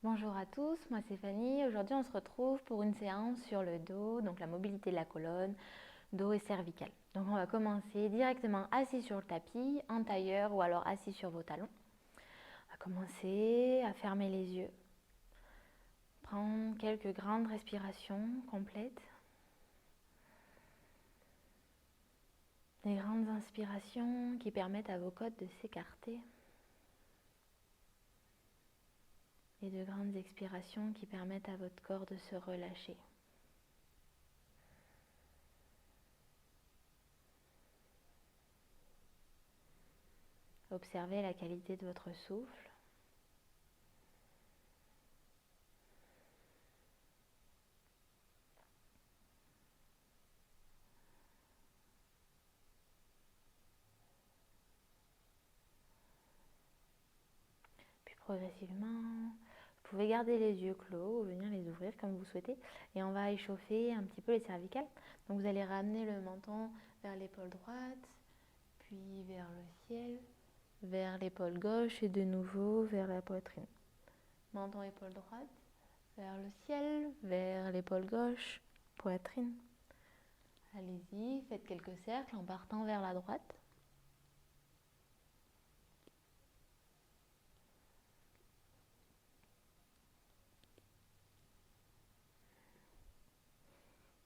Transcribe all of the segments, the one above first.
Bonjour à tous, moi c'est Fanny. Aujourd'hui on se retrouve pour une séance sur le dos, donc la mobilité de la colonne, dos et cervicale. Donc on va commencer directement assis sur le tapis, en tailleur ou alors assis sur vos talons. On va commencer à fermer les yeux, prendre quelques grandes respirations complètes. Des grandes inspirations qui permettent à vos côtes de s'écarter. Et de grandes expirations qui permettent à votre corps de se relâcher. Observez la qualité de votre souffle. Puis progressivement, vous pouvez garder les yeux clos ou venir les ouvrir comme vous souhaitez. Et on va échauffer un petit peu les cervicales. Donc vous allez ramener le menton vers l'épaule droite, puis vers le ciel, vers l'épaule gauche et de nouveau vers la poitrine. Menton, épaule droite, vers le ciel, vers l'épaule gauche, poitrine. Allez-y, faites quelques cercles en partant vers la droite.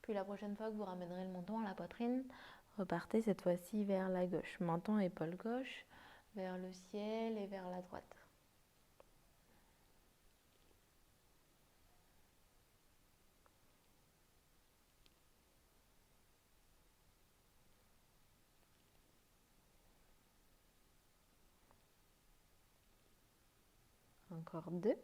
Puis la prochaine fois que vous ramènerez le menton à la poitrine, repartez cette fois-ci vers la gauche. Menton, épaule gauche, vers le ciel et vers la droite. Encore deux.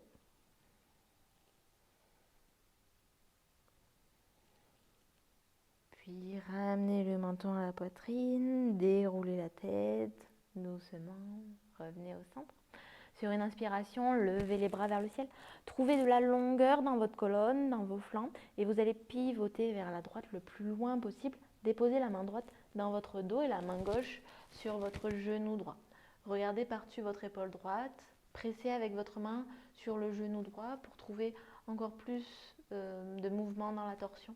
Puis ramenez le menton à la poitrine, déroulez la tête doucement, revenez au centre. Sur une inspiration, levez les bras vers le ciel. Trouvez de la longueur dans votre colonne, dans vos flancs, et vous allez pivoter vers la droite le plus loin possible. Déposez la main droite dans votre dos et la main gauche sur votre genou droit. Regardez par-dessus votre épaule droite, pressez avec votre main sur le genou droit pour trouver encore plus de mouvement dans la torsion.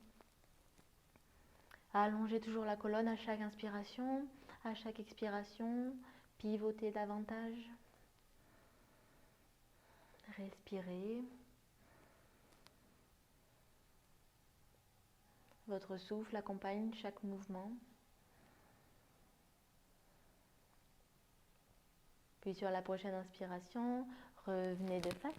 Allongez toujours la colonne à chaque inspiration, à chaque expiration, pivotez davantage. Respirez. Votre souffle accompagne chaque mouvement. Puis sur la prochaine inspiration, revenez de face.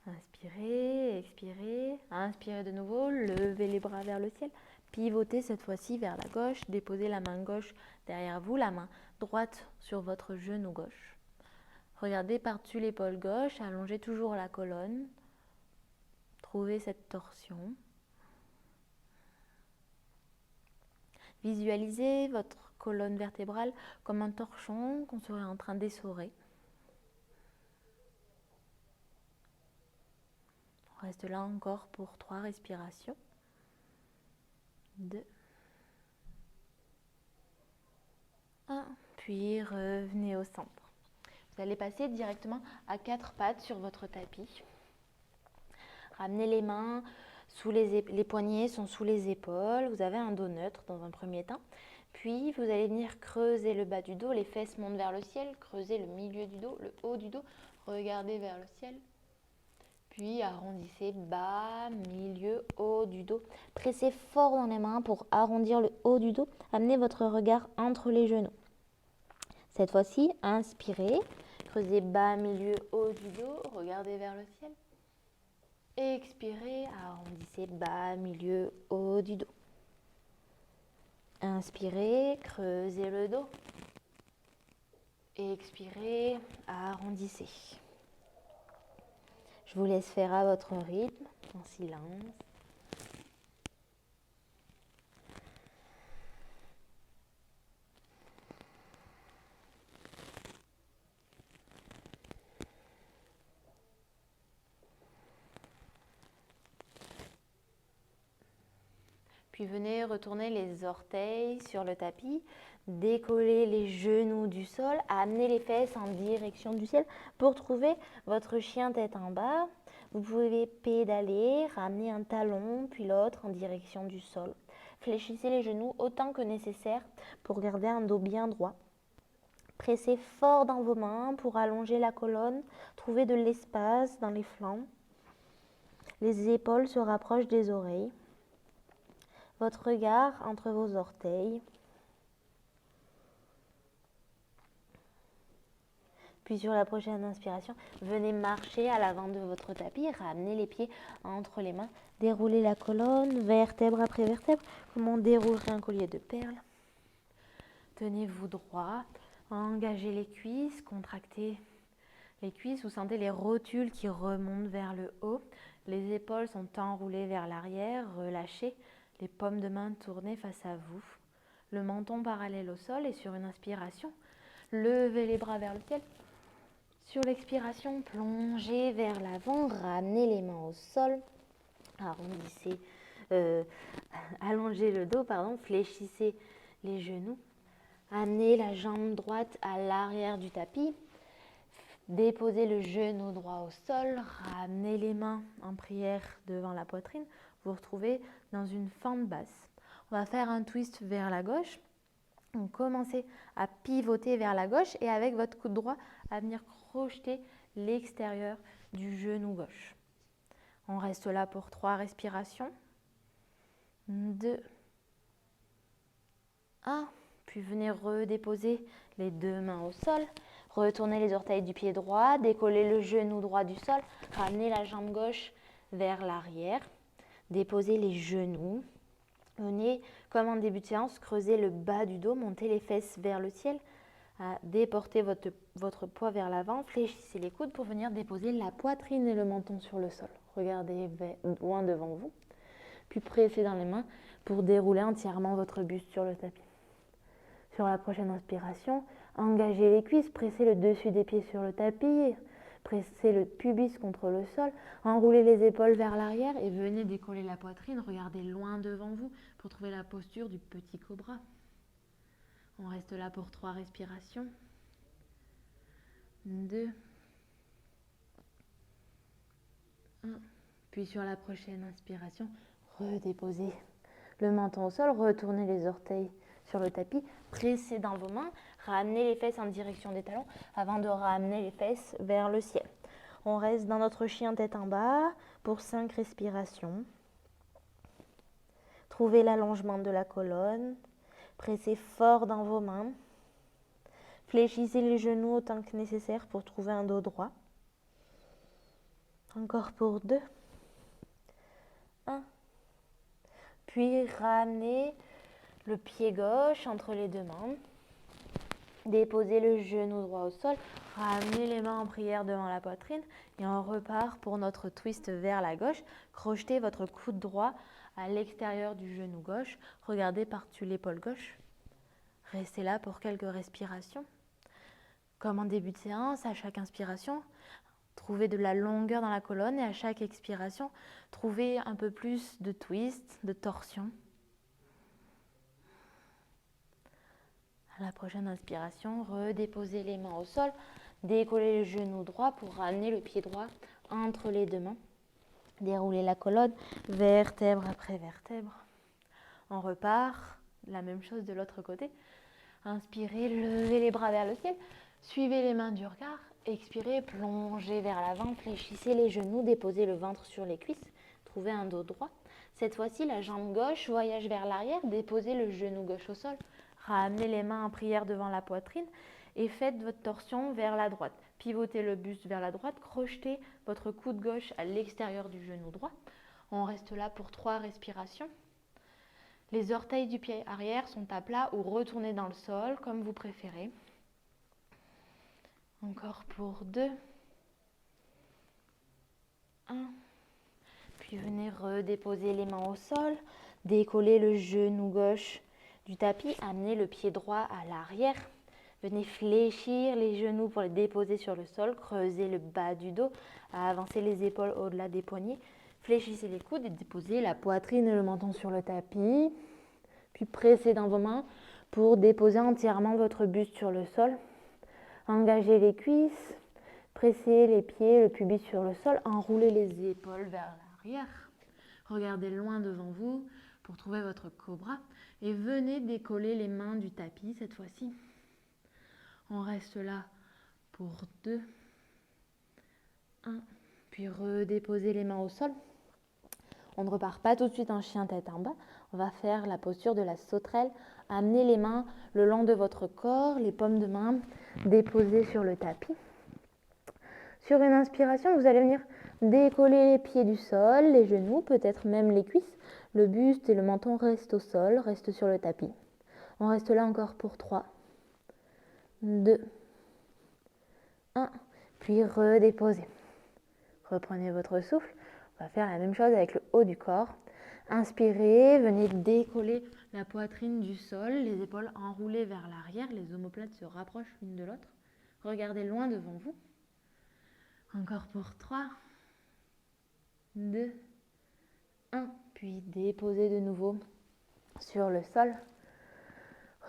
Inspirez, expirez. Inspirez de nouveau, levez les bras vers le ciel. Pivotez cette fois-ci vers la gauche. Déposez la main gauche derrière vous, la main droite sur votre genou gauche. Regardez par-dessus l'épaule gauche, allongez toujours la colonne. Trouvez cette torsion. Visualisez votre colonne vertébrale comme un torchon qu'on serait en train d'essorer. On reste là encore pour 3 respirations. 2. 1. Puis revenez au centre. Vous allez passer directement à 4 pattes sur votre tapis. Ramenez les mains sous les poignets sont sous les épaules. Vous avez un dos neutre dans un premier temps. Puis vous allez venir creuser le bas du dos, les fesses montent vers le ciel, creusez le milieu du dos, le haut du dos, regardez vers le ciel. Puis arrondissez bas, milieu, haut du dos. Pressez fort dans les mains pour arrondir le haut du dos. Amenez votre regard entre les genoux. Cette fois-ci, inspirez, creusez bas, milieu, haut du dos, regardez vers le ciel. Expirez, arrondissez bas, milieu, haut du dos. Inspirez, creusez le dos. Expirez, arrondissez. Je vous laisse faire à votre rythme, en silence. Puis puis venez retourner les orteils sur le tapis, décoller les genoux du sol, amener les fesses en direction du ciel pour trouver votre chien tête en bas. Vous pouvez pédaler, ramener un talon puis l'autre en direction du sol. Fléchissez les genoux autant que nécessaire pour garder un dos bien droit. Pressez fort dans vos mains pour allonger la colonne, trouvez de l'espace dans les flancs. Les épaules se rapprochent des oreilles. Votre regard entre vos orteils. Puis sur la prochaine inspiration, venez marcher à l'avant de votre tapis, ramenez les pieds entre les mains, déroulez la colonne, vertèbre après vertèbre, comme on déroulerait un collier de perles. Tenez-vous droit, engagez les cuisses, contractez les cuisses, vous sentez les rotules qui remontent vers le haut, les épaules sont enroulées vers l'arrière, relâchez, les paumes de main tournées face à vous, le menton parallèle au sol et sur une inspiration, levez les bras vers le ciel. Sur l'expiration, plongez vers l'avant, ramenez les mains au sol, arrondissez, allongez le dos, fléchissez les genoux, amenez la jambe droite à l'arrière du tapis, déposez le genou droit au sol, ramenez les mains en prière devant la poitrine, vous retrouvez dans une fente basse. On va faire un twist vers la gauche. Donc, commencez à pivoter vers la gauche et avec votre coude droit à venir crocheter l'extérieur du genou gauche. On reste là pour 3 respirations. 2, 1. Puis venez redéposer les 2 mains au sol. Retournez les orteils du pied droit, décollez le genou droit du sol, ramenez la jambe gauche vers l'arrière, déposez les genoux. Venez, comme en début de séance, creuser le bas du dos, montez les fesses vers le ciel, déportez votre poids vers l'avant, fléchissez les coudes pour venir déposer la poitrine et le menton sur le sol. Regardez loin devant vous, puis pressez dans les mains pour dérouler entièrement votre buste sur le tapis. Sur la prochaine inspiration, engagez les cuisses, pressez le dessus des pieds sur le tapis, pressez le pubis contre le sol, enroulez les épaules vers l'arrière et venez décoller la poitrine. Regardez loin devant vous pour trouver la posture du petit cobra. On reste là pour 3 respirations. 2, 1. Puis sur la prochaine inspiration, redéposez le menton au sol, retournez les orteils sur le tapis, pressez dans vos mains, ramenez les fesses en direction des talons avant de ramener les fesses vers le ciel. On reste dans notre chien tête en bas pour 5 respirations. Trouvez l'allongement de la colonne, pressez fort dans vos mains, fléchissez les genoux autant que nécessaire pour trouver un dos droit. Encore pour 2, 1. Puis ramenez le pied gauche entre les 2 mains. Déposez le genou droit au sol. Ramenez les mains en prière devant la poitrine. Et on repart pour notre twist vers la gauche. Crochetez votre coude droit à l'extérieur du genou gauche. Regardez par-dessus l'épaule gauche. Restez là pour quelques respirations. Comme en début de séance, à chaque inspiration, trouvez de la longueur dans la colonne et à chaque expiration, trouvez un peu plus de twist, de torsion. À la prochaine inspiration, redéposez les mains au sol, décollez le genou droit pour ramener le pied droit entre les 2 mains. Déroulez la colonne, vertèbre après vertèbre. On repart, la même chose de l'autre côté. Inspirez, levez les bras vers le ciel, suivez les mains du regard. Expirez, plongez vers l'avant, fléchissez les genoux, déposez le ventre sur les cuisses, trouvez un dos droit. Cette fois-ci, la jambe gauche voyage vers l'arrière, déposez le genou gauche au sol, ramenez les mains en prière devant la poitrine et faites votre torsion vers la droite. Pivotez le buste vers la droite, crochetez votre coude gauche à l'extérieur du genou droit. On reste là pour 3 respirations. Les orteils du pied arrière sont à plat ou retournés dans le sol, comme vous préférez. Encore pour 2, 1. Puis venez redéposer les mains au sol, décoller le genou gauche du tapis, amenez le pied droit à l'arrière. Venez fléchir les genoux pour les déposer sur le sol, creusez le bas du dos, avancer les épaules au-delà des poignets, Fléchissez les coudes et déposez la poitrine et le menton sur le tapis. Puis pressez dans vos mains pour déposer entièrement votre buste sur le sol. Engagez les cuisses, pressez les pieds, le pubis sur le sol, enroulez les épaules vers l'arrière. Regardez loin devant vous pour trouver votre cobra et venez décoller les mains du tapis cette fois-ci. On reste là pour 2, 1, puis redéposez les mains au sol. On ne repart pas tout de suite en chien tête en bas. On va faire la posture de la sauterelle. Amenez les mains le long de votre corps, les paumes de main déposées sur le tapis. Sur une inspiration, vous allez venir décoller les pieds du sol, les genoux, peut-être même les cuisses. Le buste et le menton restent au sol, restent sur le tapis. On reste là encore pour 3, 2, 1, puis redéposez. Reprenez votre souffle. On va faire la même chose avec le haut du corps. Inspirez, venez décoller la poitrine du sol, les épaules enroulées vers l'arrière, les omoplates se rapprochent l'une de l'autre. Regardez loin devant vous. Encore pour 3, 2, 1, puis déposez de nouveau sur le sol.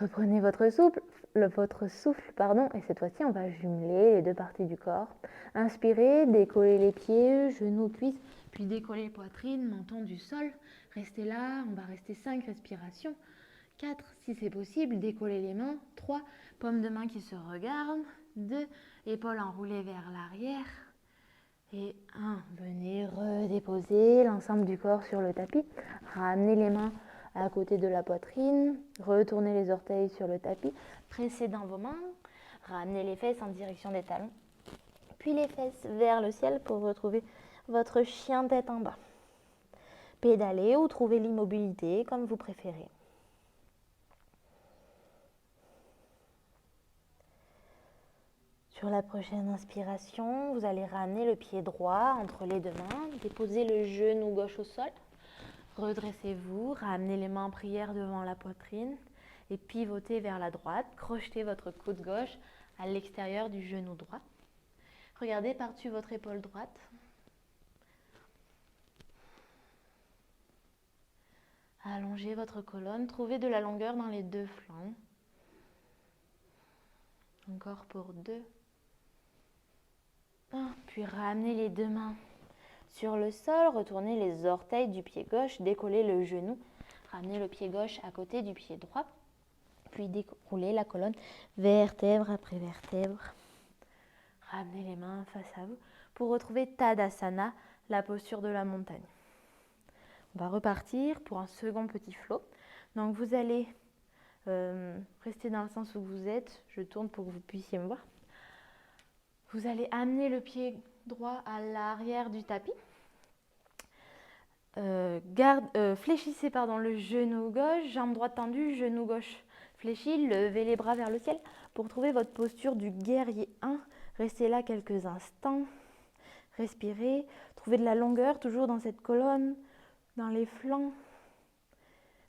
Reprenez votre souffle, et cette fois-ci on va jumeler les deux parties du corps. Inspirez, décollez les pieds, genoux, cuisses, puis décollez poitrine, menton du sol. Restez là, on va rester 5 respirations. 4, si c'est possible, décollez les mains. 3, paumes de main qui se regardent. 2, épaules enroulées vers l'arrière. Et 1, venez redéposer l'ensemble du corps sur le tapis. Ramenez les mains à côté de la poitrine, retournez les orteils sur le tapis, pressez dans vos mains, ramenez les fesses en direction des talons, puis les fesses vers le ciel pour retrouver votre chien tête en bas. Pédalez ou trouvez l'immobilité comme vous préférez. Sur la prochaine inspiration, vous allez ramener le pied droit entre les deux mains, déposer le genou gauche au sol. Redressez-vous, ramenez les mains en prière devant la poitrine et pivotez vers la droite. Crochetez votre coude gauche à l'extérieur du genou droit. Regardez par-dessus votre épaule droite. Allongez votre colonne, trouvez de la longueur dans les deux flancs. Encore pour 2. 1, puis ramenez les deux mains sur le sol, retournez les orteils du pied gauche, décollez le genou, ramenez le pied gauche à côté du pied droit, puis déroulez la colonne vertèbre après vertèbre. Ramenez les mains face à vous pour retrouver Tadasana, la posture de la montagne. On va repartir pour un second petit flot. Donc vous allez rester dans le sens où vous êtes. Je tourne pour que vous puissiez me voir. Vous allez amener le pied droit à l'arrière du tapis. Fléchissez le genou gauche, jambe droite tendue, genou gauche fléchi, levez les bras vers le ciel pour trouver votre posture du guerrier 1. Restez là quelques instants, respirez, trouvez de la longueur toujours dans cette colonne, dans les flancs.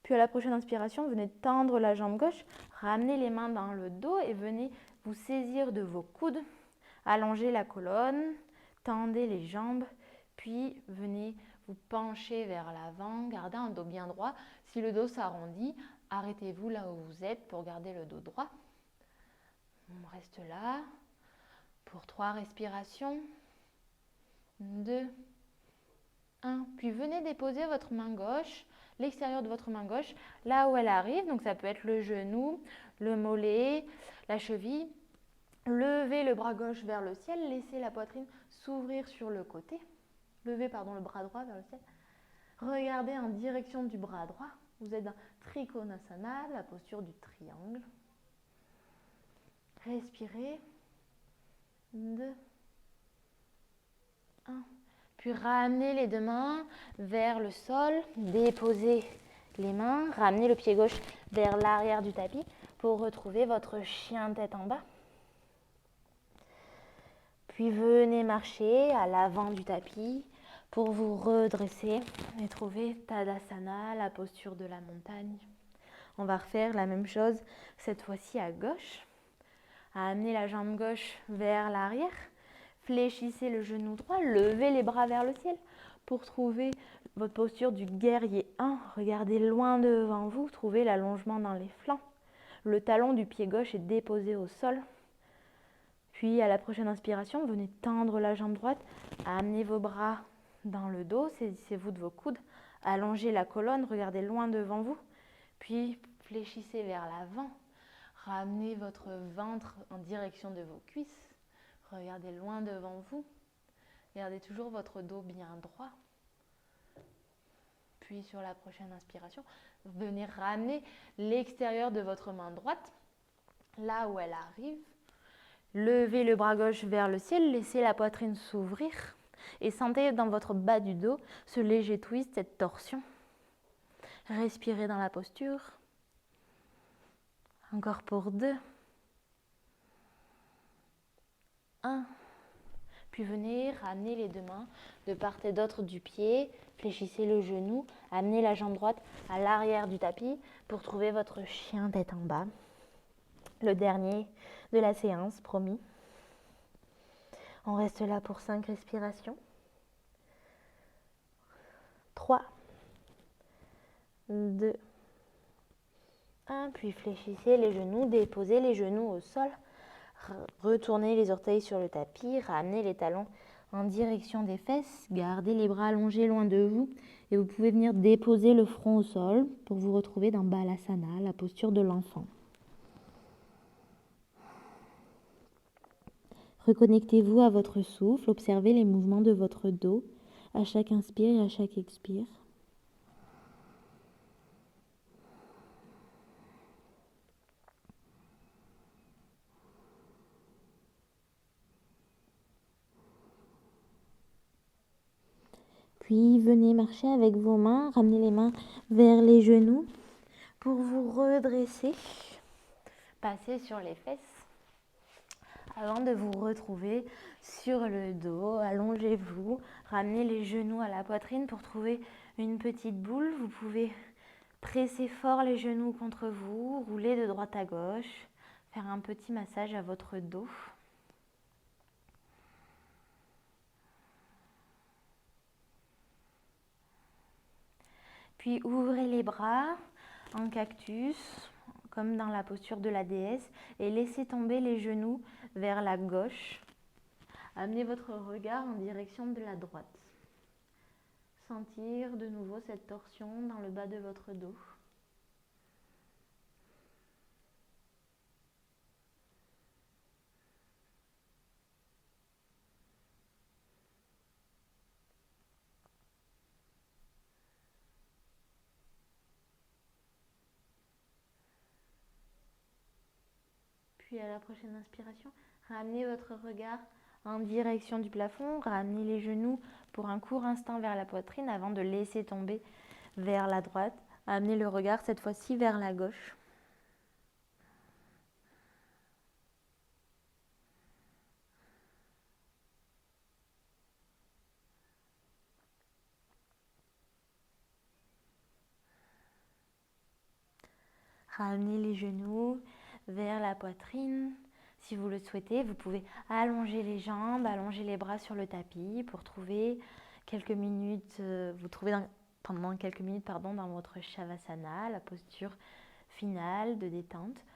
Puis à la prochaine inspiration, venez tendre la jambe gauche, ramenez les mains dans le dos et venez vous saisir de vos coudes, allongez la colonne, tendez les jambes, puis venez vous pencher vers l'avant, gardez un dos bien droit. Si le dos s'arrondit, arrêtez-vous là où vous êtes pour garder le dos droit. On reste là pour 3 respirations. 2, 1. Puis venez déposer votre main gauche, l'extérieur de votre main gauche, là où elle arrive. Donc ça peut être le genou, le mollet, la cheville. Levez le bras gauche vers le ciel, laissez la poitrine s'ouvrir sur le côté. Levez le bras droit vers le ciel. Regardez en direction du bras droit. Vous êtes dans Trikonasana, la posture du triangle. Respirez. 2, 1. Puis ramenez les deux mains vers le sol. Déposez les mains. Ramenez le pied gauche vers l'arrière du tapis pour retrouver votre chien tête en bas. Puis venez marcher à l'avant du tapis pour vous redresser et trouver Tadasana, la posture de la montagne. On va refaire la même chose cette fois-ci à gauche. Amenez la jambe gauche vers l'arrière. Fléchissez le genou droit, levez les bras vers le ciel Pour trouver votre posture du guerrier 1, regardez loin devant vous, trouvez l'allongement dans les flancs. Le talon du pied gauche est déposé au sol. Puis à la prochaine inspiration, venez tendre la jambe droite, amenez vos bras dans le dos, saisissez-vous de vos coudes, allongez la colonne, regardez loin devant vous, puis fléchissez vers l'avant, ramenez votre ventre en direction de vos cuisses, regardez loin devant vous, gardez toujours votre dos bien droit. Puis sur la prochaine inspiration, venez ramener l'extérieur de votre main droite, là où elle arrive. Levez le bras gauche vers le ciel, laissez la poitrine s'ouvrir et sentez dans votre bas du dos ce léger twist, cette torsion. Respirez dans la posture. Encore pour 2. 1. Puis venez ramener les deux mains de part et d'autre du pied, fléchissez le genou, amenez la jambe droite à l'arrière du tapis pour trouver votre chien tête en bas. Le dernier de la séance, promis. On reste là pour 5 respirations. 3, 2, 1. Puis fléchissez les genoux, déposez les genoux au sol. Retournez les orteils sur le tapis, ramenez les talons en direction des fesses, gardez les bras allongés loin de vous et vous pouvez venir déposer le front au sol pour vous retrouver dans Balasana, la posture de l'enfant. Reconnectez-vous à votre souffle, observez les mouvements de votre dos à chaque inspire et à chaque expire. Puis venez marcher avec vos mains, ramenez les mains vers les genoux pour vous redresser. Passez sur les fesses avant de vous retrouver sur le dos. Allongez-vous, ramenez les genoux à la poitrine pour trouver une petite boule. Vous pouvez presser fort les genoux contre vous, rouler de droite à gauche, faire un petit massage à votre dos. Puis ouvrez les bras en cactus, comme dans la posture de la déesse, et laissez tomber les genoux vers la gauche. Amenez votre regard en direction de la droite. Sentir de nouveau cette torsion dans le bas de votre dos. Puis à la prochaine inspiration, ramenez votre regard en direction du plafond, ramenez les genoux pour un court instant vers la poitrine avant de laisser tomber vers la droite. Amenez le regard cette fois-ci vers la gauche. Ramenez les genoux vers la poitrine. Si vous le souhaitez, vous pouvez allonger les jambes, allonger les bras sur le tapis pour trouver quelques minutes, pendant quelques minutes dans votre Shavasana, la posture finale de détente.